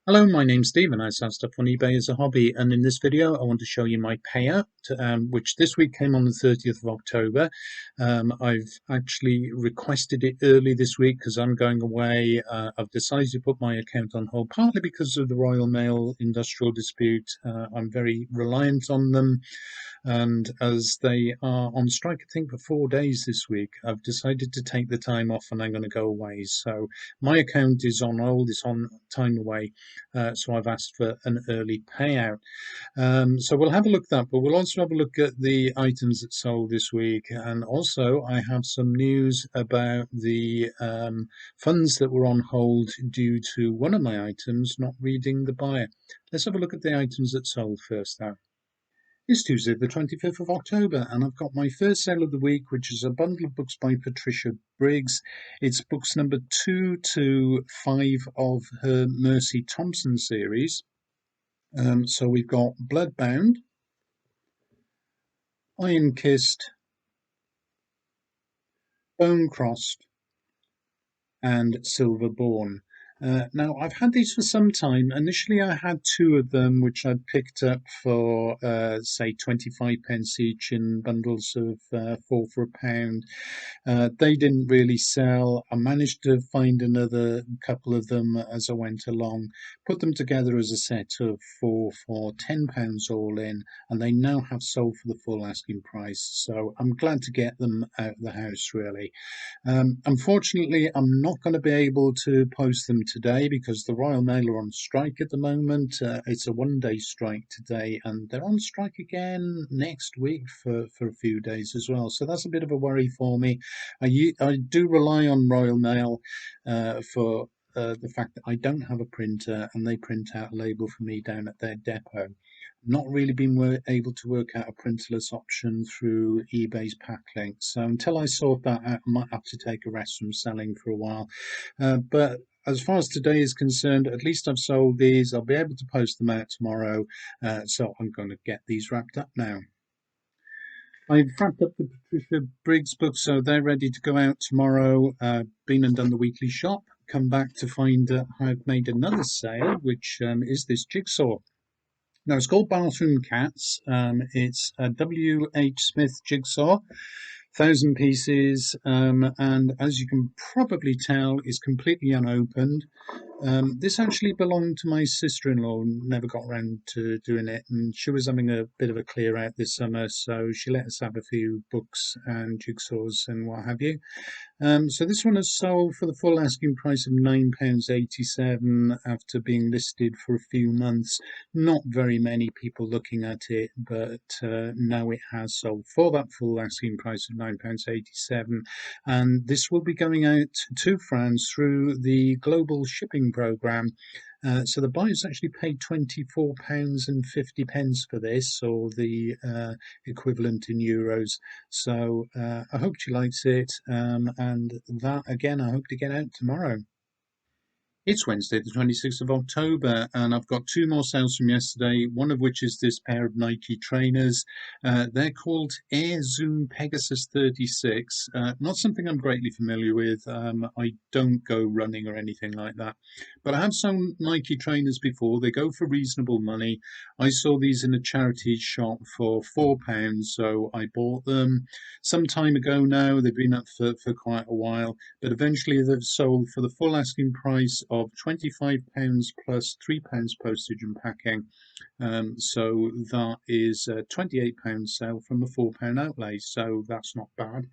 Hello, my name's Steve and I sell stuff on eBay as a hobby, and in this video I want to show you my payout, which this week came on the 30th of October. I've actually requested it early this week because I'm going away. I've decided to put my account on hold, partly because of the Royal Mail industrial dispute. I'm very reliant on them, and as they are on strike, I think, for 4 days this week, I've decided to take the time off and I'm going to go away. So my account is on hold, it's on time away. So I've asked for an early payout. So we'll have a look at that, but we'll also have a look at the items that sold this week. And also I have some news about the funds that were on hold due to one of my items not reading the buyer. Let's have a look at the items that sold first though. It's Tuesday, the 25th of October, and I've got my first sale of the week, which is a bundle of books by Patricia Briggs. It's books number 2 to 5 of her Mercy Thompson series. So we've got Bloodbound, Iron Kissed, Bone Crossed, and Silverborn. Now, I've had these for some time. Initially, I had two of them, which I'd picked up for, say, 25 pence each in bundles of four for £1. They didn't really sell. I managed to find another couple of them as I went along, put them together as a set of four for £10 all in, and they now have sold for the full asking price. So I'm glad to get them out of the house, really. Unfortunately, I'm not going to be able to post them today because the Royal Mail are on strike at the moment. It's a one-day strike today, and they're on strike again next week for a few days as well. So that's a bit of a worry for me. I do rely on Royal Mail for the fact that I don't have a printer and they print out a label for me down at their depot. Not really been able to work out a printerless option through eBay's Packlink. So until I sort that out, I might have to take a rest from selling for a while. But as far as today is concerned, at least I've sold these. I'll be able to post them out tomorrow. So I'm going to get these wrapped up now. I've wrapped up the Patricia Briggs books, so they're ready to go out tomorrow. Been and done the weekly shop. Come back to find I've made another sale, which is this jigsaw. Now, it's called Bathroom Cats. It's a W.H. Smith jigsaw, 1,000 pieces, and as you can probably tell, is completely unopened. This actually belonged to my sister-in-law, never got around to doing it, and she was having a bit of a clear out this summer, so she let us have a few books and jigsaws and what have you. So this one has sold for the full asking price of £9.87 after being listed for a few months. Not very many people looking at it, but now it has sold for that full asking price of £9.87. And this will be going out to France through the global shipping program. So the buyers actually paid £24.50 for this, or the equivalent in euros. So I hope she likes it, and that again, I hope to get out tomorrow. It's Wednesday, the 26th of October, and I've got two more sales from yesterday, one of which is this pair of Nike trainers. They're called Air Zoom Pegasus 36. Not something I'm greatly familiar with. I don't go running or anything like that. But I have sold Nike trainers before. They go for reasonable money. I saw these in a charity shop for £4, so I bought them some time ago now. They've been up for quite a while, but eventually they've sold for the full asking price of £25 plus £3 postage and packing. So that is £28 sale from a £4 outlay, so that's not bad.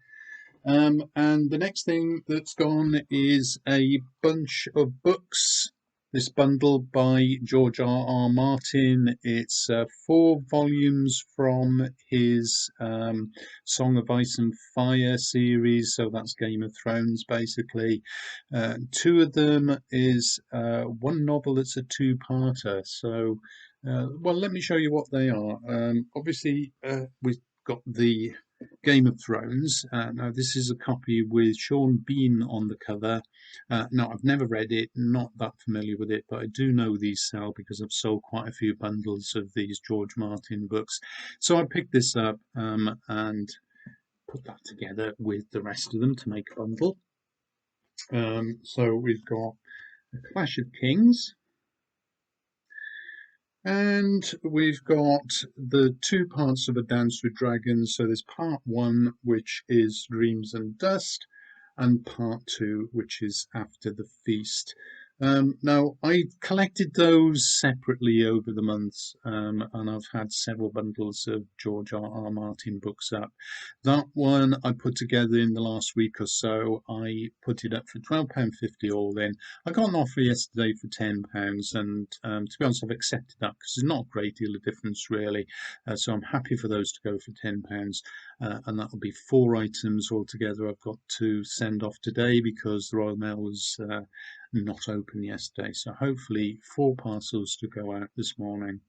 And the next thing that's gone is a bunch of books. This bundle by George R.R. Martin. It's 4 volumes from his Song of Ice and Fire series, so that's Game of Thrones basically. Two of them is one novel that's a two-parter. So, well, let me show you what they are. Obviously, we've got the Game of Thrones. Now, this is a copy with Sean Bean on the cover. Now, I've never read it, not that familiar with it, but I do know these sell because I've sold quite a few bundles of these George Martin books. So I picked this up and put that together with the rest of them to make a bundle. So we've got A Clash of Kings, And we've got the two parts of A Dance with Dragons. So there's part one, which is Dreams and Dust, and part two, which is After the Feast. Now, I collected those separately over the months, and I've had several bundles of George R. R. Martin books up. That one I put together in the last week or so. I put it up for £12.50 all in. I got an offer yesterday for £10, and to be honest, I've accepted that because there's not a great deal of difference really. So I'm happy for those to go for £10, and that'll be four items altogether. I've got to send off today because the Royal Mail was not open yesterday. So hopefully four parcels to go out this morning.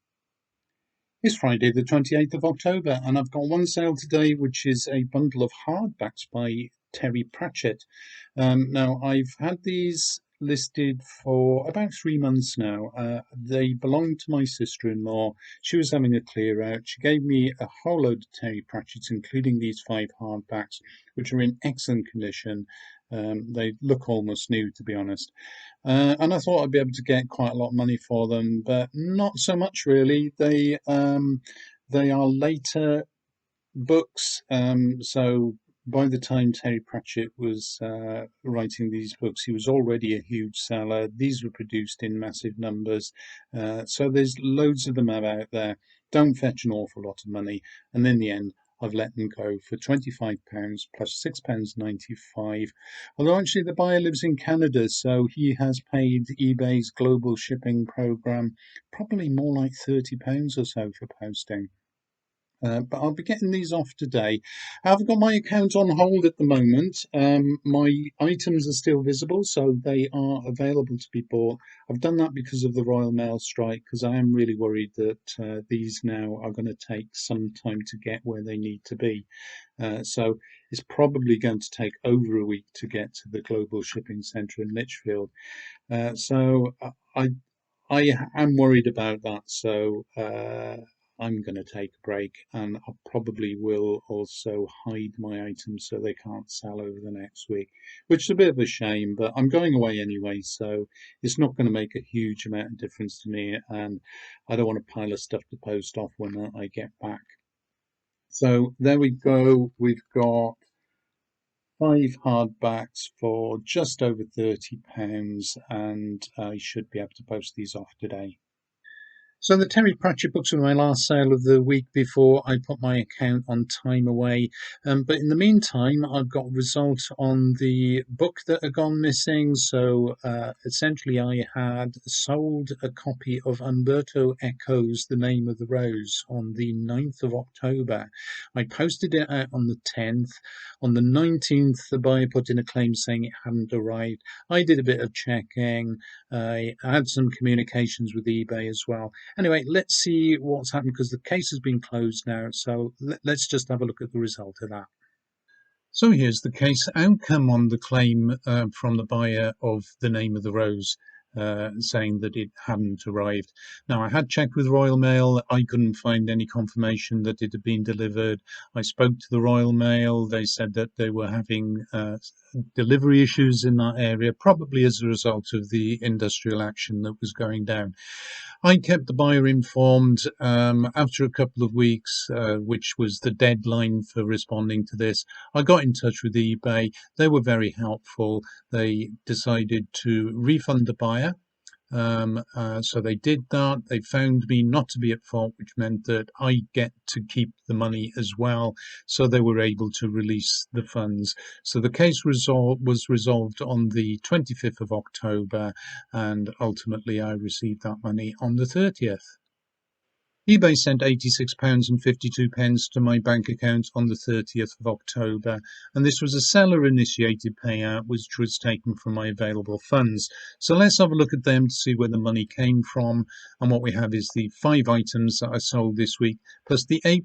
It's Friday, the 28th of October, and I've got one sale today, which is a bundle of hardbacks by Terry Pratchett. Now, I've had these listed for about 3 months now. They belong to my sister-in-law. She was having a clear out. She gave me a whole load of Terry Pratchett's, including these five hardbacks, which are in excellent condition. They look almost new, to be honest. And I thought I'd be able to get quite a lot of money for them, but not so much really. They are later books. So by the time Terry Pratchett was writing these books, he was already a huge seller. These were produced in massive numbers. So there's loads of them out there. Don't fetch an awful lot of money. And in the end, I've let them go for £25 plus £6.95. Although actually the buyer lives in Canada, so he has paid eBay's global shipping program probably more like £30 or so for posting. But I'll be getting these off today. I've got my account on hold at the moment. My items are still visible, so they are available to be bought. I've done that because of the Royal Mail strike, because I am really worried that these now are going to take some time to get where they need to be. So it's probably going to take over a week to get to the global shipping centre in Lichfield. So I am worried about that, so I'm going to take a break, and I probably will also hide my items so they can't sell over the next week, which is a bit of a shame, but I'm going away anyway, so it's not going to make a huge amount of difference to me, and I don't want a pile of stuff to post off when I get back. So there we go. We've got five hardbacks for just over £30, and I should be able to post these off today. So the Terry Pratchett books were my last sale of the week before I put my account on time away. But in the meantime, I've got results on the book that had gone missing. So essentially, I had sold a copy of Umberto Eco's The Name of the Rose on the 9th of October. I posted it out on the 10th. On the 19th, the buyer put in a claim saying it hadn't arrived. I did a bit of checking. I had some communications with eBay as well. Anyway, let's see what's happened because the case has been closed now. So let's just have a look at the result of that. So here's the case outcome on the claim from the buyer of The Name of the Rose, saying that it hadn't arrived. Now, I had checked with Royal Mail. I couldn't find any confirmation that it had been delivered. I spoke to the Royal Mail. They said that they were having delivery issues in that area, probably as a result of the industrial action that was going down. I kept the buyer informed after a couple of weeks, which was the deadline for responding to this. I got in touch with eBay. They were very helpful. They decided to refund the buyer. So they did that. They found me not to be at fault, which meant that I get to keep the money as well. So they were able to release the funds. So the case was resolved on the 25th of October, and ultimately I received that money on the 30th. eBay sent £86.52 to my bank account on the 30th of October, and this was a seller-initiated payout which was taken from my available funds. So let's have a look at them to see where the money came from, and what we have is the five items that I sold this week, plus the £8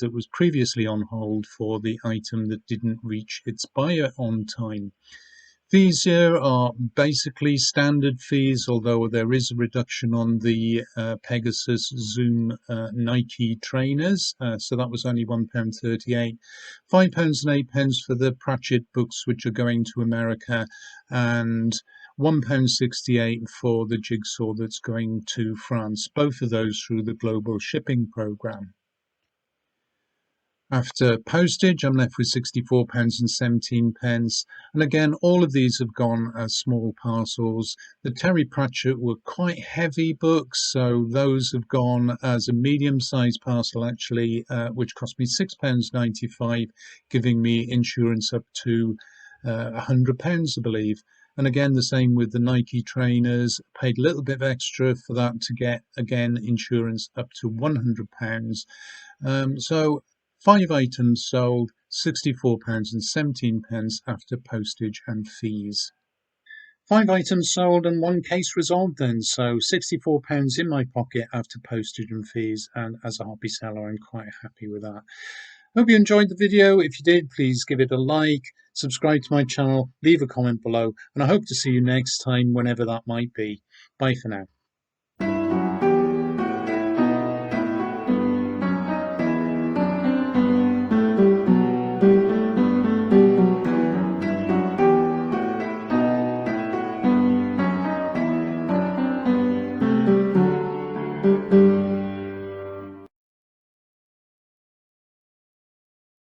that was previously on hold for the item that didn't reach its buyer on time. Fees here are basically standard fees, although there is a reduction on the Pegasus Zoom Nike trainers. So that was only £1.38. £5 and £8 for the Pratchett books, which are going to America, and £1.68 for the jigsaw that's going to France, both of those through the global shipping programme. After postage, I'm left with £64.17. And again, all of these have gone as small parcels. The Terry Pratchett were quite heavy books, so those have gone as a medium-sized parcel, actually, which cost me £6.95, giving me insurance up to £100, I believe. And again, the same with the Nike trainers. Paid a little bit extra for that to get, again, insurance up to £100. So 5 items sold, £64.17 after postage and fees. 5 items sold and one case resolved then, so £64 in my pocket after postage and fees, and as a hobby seller I'm quite happy with that. Hope you enjoyed the video. If you did, please give it a like, subscribe to my channel, leave a comment below, and I hope to see you next time whenever that might be. Bye for now.